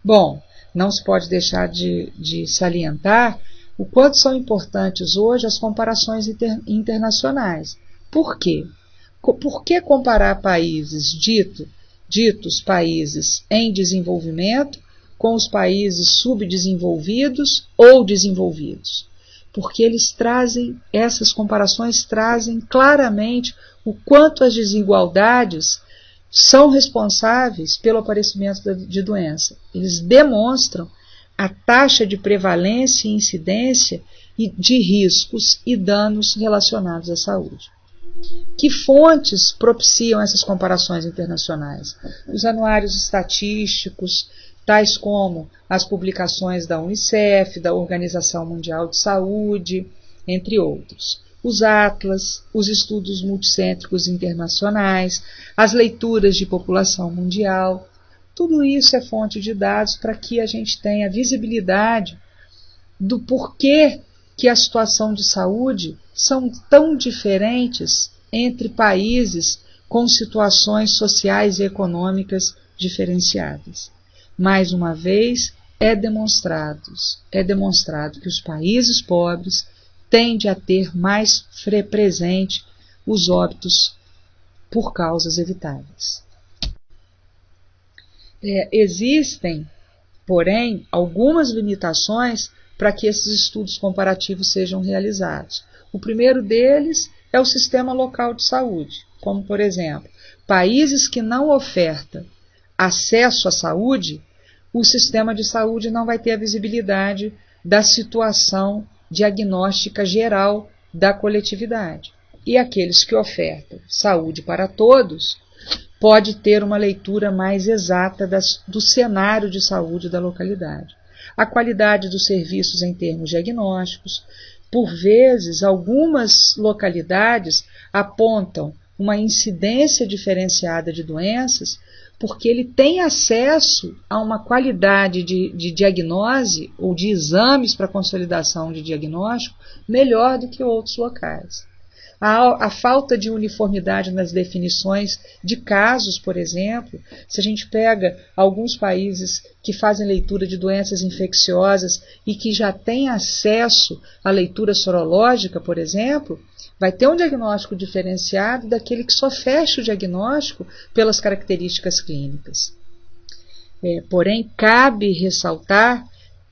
Bom, não se pode deixar de salientar o quanto são importantes hoje as comparações internacionais. Por quê? Por que comparar países ditos países em desenvolvimento com os países subdesenvolvidos ou desenvolvidos? Porque essas comparações trazem claramente o quanto as desigualdades são responsáveis pelo aparecimento de doença. Eles demonstram a taxa de prevalência e incidência de riscos e danos relacionados à saúde. Que fontes propiciam essas comparações internacionais? Os anuários estatísticos, tais como as publicações da Unicef, da Organização Mundial de Saúde, entre outros. Os atlas, os estudos multicêntricos internacionais, as leituras de população mundial. Tudo isso é fonte de dados para que a gente tenha visibilidade do porquê que a situação de saúde são tão diferentes entre países com situações sociais e econômicas diferenciadas. Mais uma vez, é demonstrado que os países pobres tendem a ter mais presente os óbitos por causas evitáveis. Existem, porém, algumas limitações para que esses estudos comparativos sejam realizados. O primeiro deles é o sistema local de saúde, como, por exemplo, países que não ofertam acesso à saúde, o sistema de saúde não vai ter a visibilidade da situação diagnóstica geral da coletividade. E aqueles que ofertam saúde para todos pode ter uma leitura mais exata do cenário de saúde da localidade. A qualidade dos serviços em termos diagnósticos. Por vezes, algumas localidades apontam uma incidência diferenciada de doenças porque ele tem acesso a uma qualidade de diagnose ou de exames para consolidação de diagnóstico melhor do que outros locais. A falta de uniformidade nas definições de casos, por exemplo, se a gente pega alguns países que fazem leitura de doenças infecciosas e que já têm acesso à leitura sorológica, por exemplo, vai ter um diagnóstico diferenciado daquele que só fecha o diagnóstico pelas características clínicas. Porém, cabe ressaltar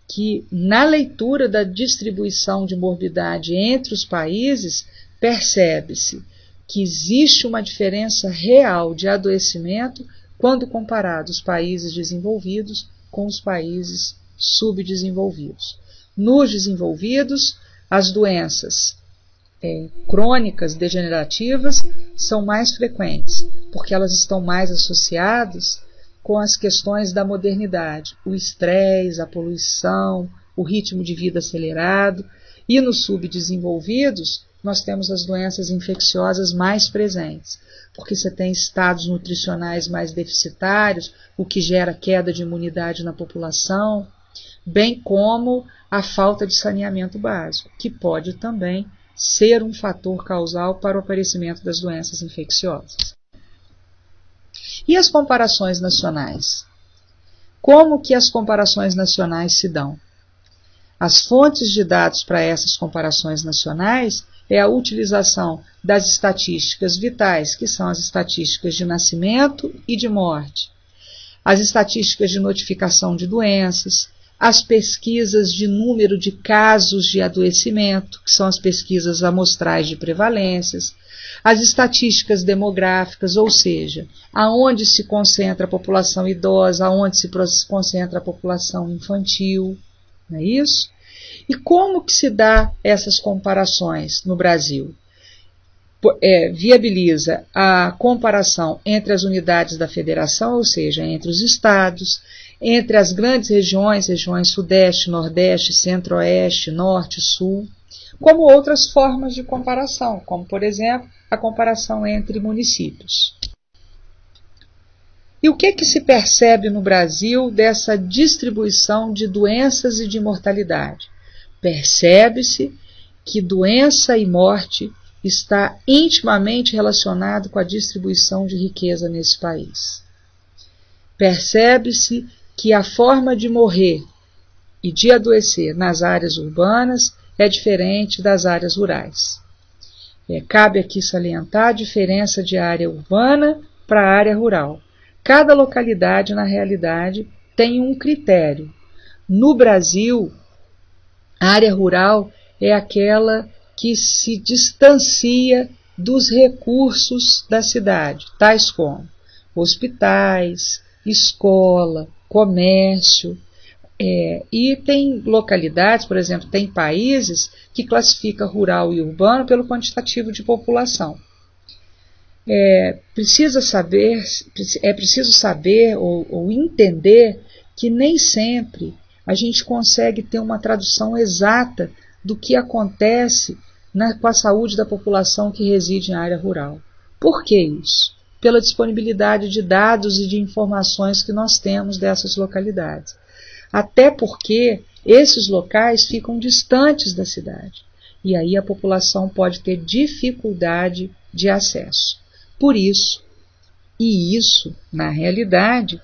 que na leitura da distribuição de morbidade entre os países, percebe-se que existe uma diferença real de adoecimento quando comparado os países desenvolvidos com os países subdesenvolvidos. Nos desenvolvidos, as doenças crônicas degenerativas são mais frequentes, porque elas estão mais associadas com as questões da modernidade, o estresse, a poluição, o ritmo de vida acelerado, e nos subdesenvolvidos nós temos as doenças infecciosas mais presentes, porque você tem estados nutricionais mais deficitários, o que gera queda de imunidade na população, bem como a falta de saneamento básico, que pode também ser um fator causal para o aparecimento das doenças infecciosas. E as comparações nacionais? Como que as comparações nacionais se dão? As fontes de dados para essas comparações nacionais é a utilização das estatísticas vitais, que são as estatísticas de nascimento e de morte, as estatísticas de notificação de doenças, as pesquisas de número de casos de adoecimento, que são as pesquisas amostrais de prevalências, as estatísticas demográficas, ou seja, aonde se concentra a população idosa, aonde se concentra a população infantil, não é isso? E como que se dá essas comparações no Brasil? Viabiliza a comparação entre as unidades da federação, ou seja, entre os estados, entre as grandes regiões sudeste, nordeste, centro-oeste, norte, sul, como outras formas de comparação, como, por exemplo, a comparação entre municípios. E o que se percebe no Brasil dessa distribuição de doenças e de mortalidade? Percebe-se que doença e morte está intimamente relacionado com a distribuição de riqueza nesse país. Percebe-se que a forma de morrer e de adoecer nas áreas urbanas é diferente das áreas rurais. Cabe aqui salientar a diferença de área urbana para a área rural. Cada localidade, na realidade, tem um critério. No Brasil, a área rural é aquela que se distancia dos recursos da cidade, tais como hospitais, escola, comércio. E tem localidades, por exemplo, tem países que classificam rural e urbano pelo quantitativo de população. É preciso saber ou entender que nem sempre a gente consegue ter uma tradução exata do que acontece com a saúde da população que reside em área rural. Por que isso? Pela disponibilidade de dados e de informações que nós temos dessas localidades. Até porque esses locais ficam distantes da cidade. E aí a população pode ter dificuldade de acesso. Por isso, e isso, na realidade,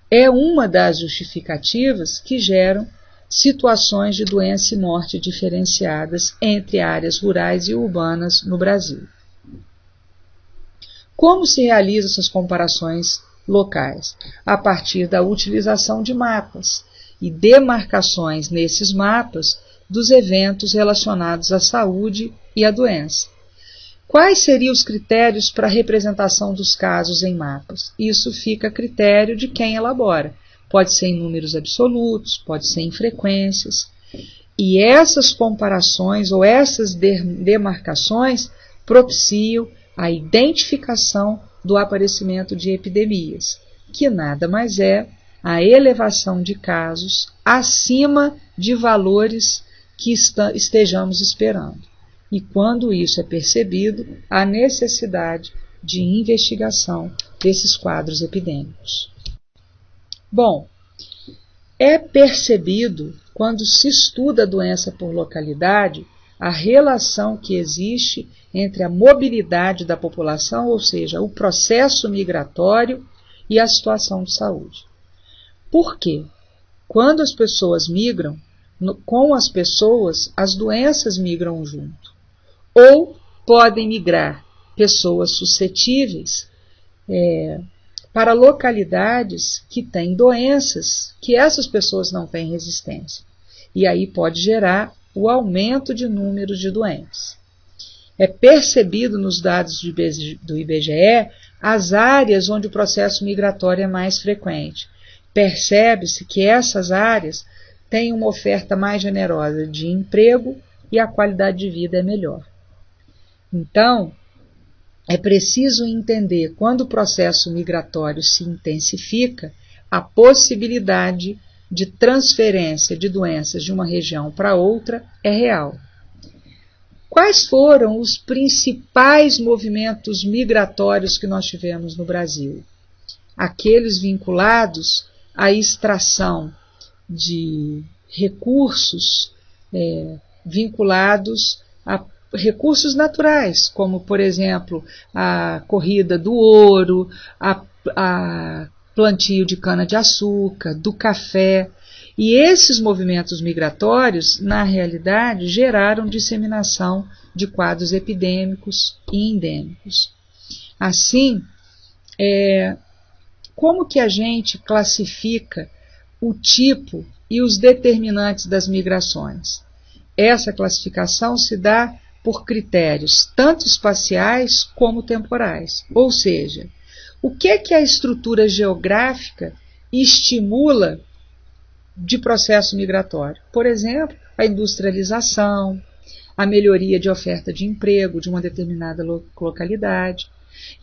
é uma das justificativas que geram situações de doença e morte diferenciadas entre áreas rurais e urbanas no Brasil. Como se realizam essas comparações locais? A partir da utilização de mapas e demarcações nesses mapas dos eventos relacionados à saúde e à doença. Quais seriam os critérios para a representação dos casos em mapas? Isso fica a critério de quem elabora. Pode ser em números absolutos, pode ser em frequências. E essas comparações ou essas demarcações propiciam a identificação do aparecimento de epidemias, que nada mais é a elevação de casos acima de valores que estejamos esperando. E quando isso é percebido, há necessidade de investigação desses quadros epidêmicos. Bom, é percebido, quando se estuda a doença por localidade, a relação que existe entre a mobilidade da população, ou seja, o processo migratório e a situação de saúde. Por quê? Quando as pessoas migram, com as pessoas, as doenças migram junto. Ou podem migrar pessoas suscetíveis para localidades que têm doenças que essas pessoas não têm resistência. E aí pode gerar o aumento de número de doentes. É percebido nos dados do IBGE as áreas onde o processo migratório é mais frequente. Percebe-se que essas áreas têm uma oferta mais generosa de emprego e a qualidade de vida é melhor. Então, é preciso entender, quando o processo migratório se intensifica, a possibilidade de transferência de doenças de uma região para outra é real. Quais foram os principais movimentos migratórios que nós tivemos no Brasil? Aqueles vinculados à extração de recursos vinculados a recursos naturais, como, por exemplo, a corrida do ouro, a plantio de cana-de-açúcar, do café. E esses movimentos migratórios, na realidade, geraram disseminação de quadros epidêmicos e endêmicos. Assim, como que a gente classifica o tipo e os determinantes das migrações? Essa classificação se dá por critérios tanto espaciais como temporais. Ou seja, o que a estrutura geográfica estimula de processo migratório? Por exemplo, a industrialização, a melhoria de oferta de emprego de uma determinada localidade.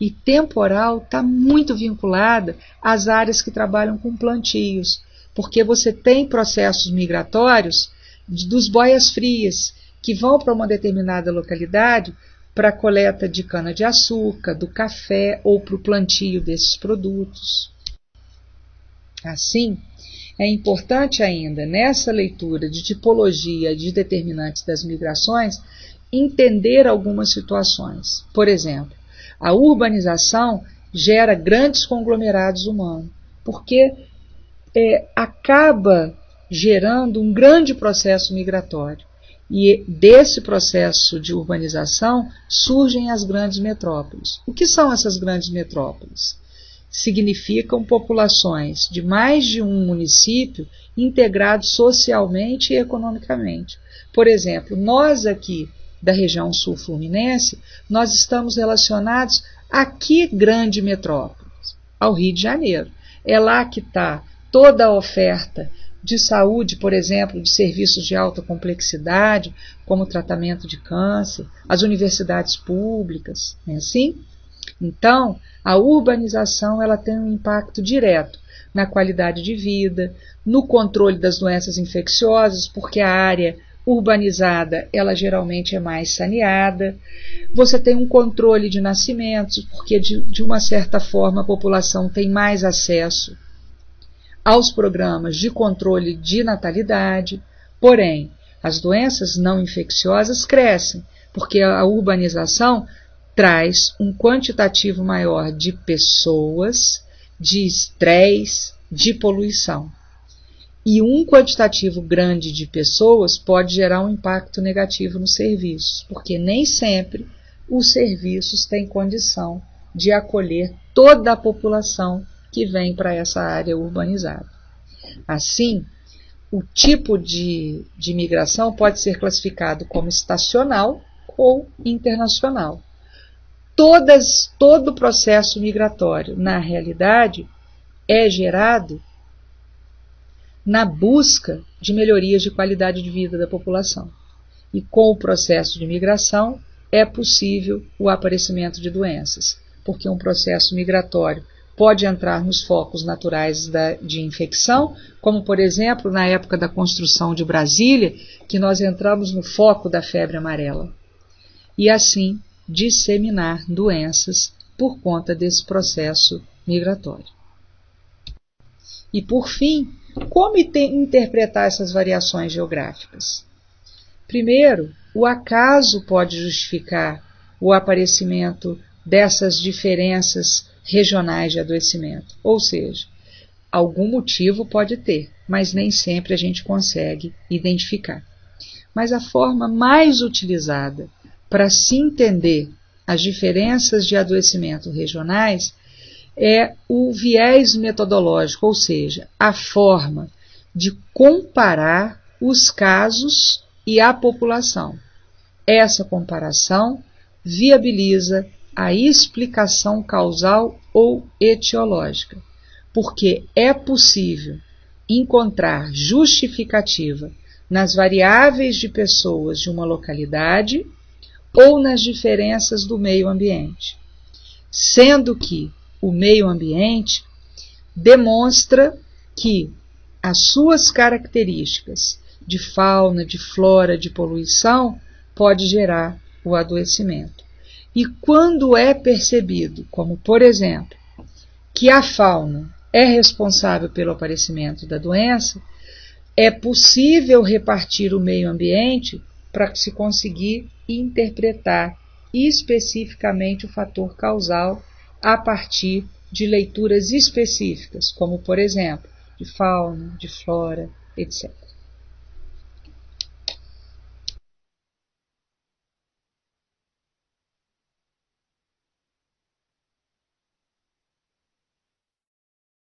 E temporal está muito vinculada às áreas que trabalham com plantios, porque você tem processos migratórios dos boias-frias, que vão para uma determinada localidade para a coleta de cana-de-açúcar, do café ou para o plantio desses produtos. Assim, é importante ainda, nessa leitura de tipologia de determinantes das migrações, entender algumas situações. Por exemplo, a urbanização gera grandes conglomerados humanos, porque acaba gerando um grande processo migratório. E desse processo de urbanização surgem as grandes metrópoles. O que são essas grandes metrópoles? Significam populações de mais de um município integrados socialmente e economicamente. Por exemplo, nós aqui da região sul-fluminense, nós estamos relacionados a que grande metrópole? Ao Rio de Janeiro. É lá que está toda a oferta de saúde, por exemplo, de serviços de alta complexidade, como tratamento de câncer, as universidades públicas, não é assim? Então, a urbanização ela tem um impacto direto na qualidade de vida, no controle das doenças infecciosas, porque a área urbanizada, ela geralmente é mais saneada. Você tem um controle de nascimentos, porque de uma certa forma a população tem mais acesso aos programas de controle de natalidade. Porém, as doenças não infecciosas crescem, porque a urbanização traz um quantitativo maior de pessoas, de estresse, de poluição. E um quantitativo grande de pessoas pode gerar um impacto negativo nos serviços, porque nem sempre os serviços têm condição de acolher toda a população que vem para essa área urbanizada. Assim, o tipo de migração pode ser classificado como estacional ou internacional. Todo o processo migratório, na realidade, é gerado na busca de melhorias de qualidade de vida da população. E com o processo de migração é possível o aparecimento de doenças, porque um processo migratório pode entrar nos focos naturais de infecção, como, por exemplo, na época da construção de Brasília, que nós entramos no foco da febre amarela. E assim, disseminar doenças por conta desse processo migratório. E, por fim, como interpretar essas variações geográficas? Primeiro, o acaso pode justificar o aparecimento dessas diferenças regionais de adoecimento, ou seja, algum motivo pode ter, mas nem sempre a gente consegue identificar. Mas a forma mais utilizada para se entender as diferenças de adoecimento regionais é o viés metodológico, ou seja, a forma de comparar os casos e a população. Essa comparação viabiliza a explicação causal ou etiológica, porque é possível encontrar justificativa nas variáveis de pessoas de uma localidade ou nas diferenças do meio ambiente, sendo que o meio ambiente demonstra que as suas características de fauna, de flora, de poluição pode gerar o adoecimento. E quando é percebido, como por exemplo, que a fauna é responsável pelo aparecimento da doença, é possível repartir o meio ambiente para se conseguir interpretar especificamente o fator causal a partir de leituras específicas, como por exemplo, de fauna, de flora, etc.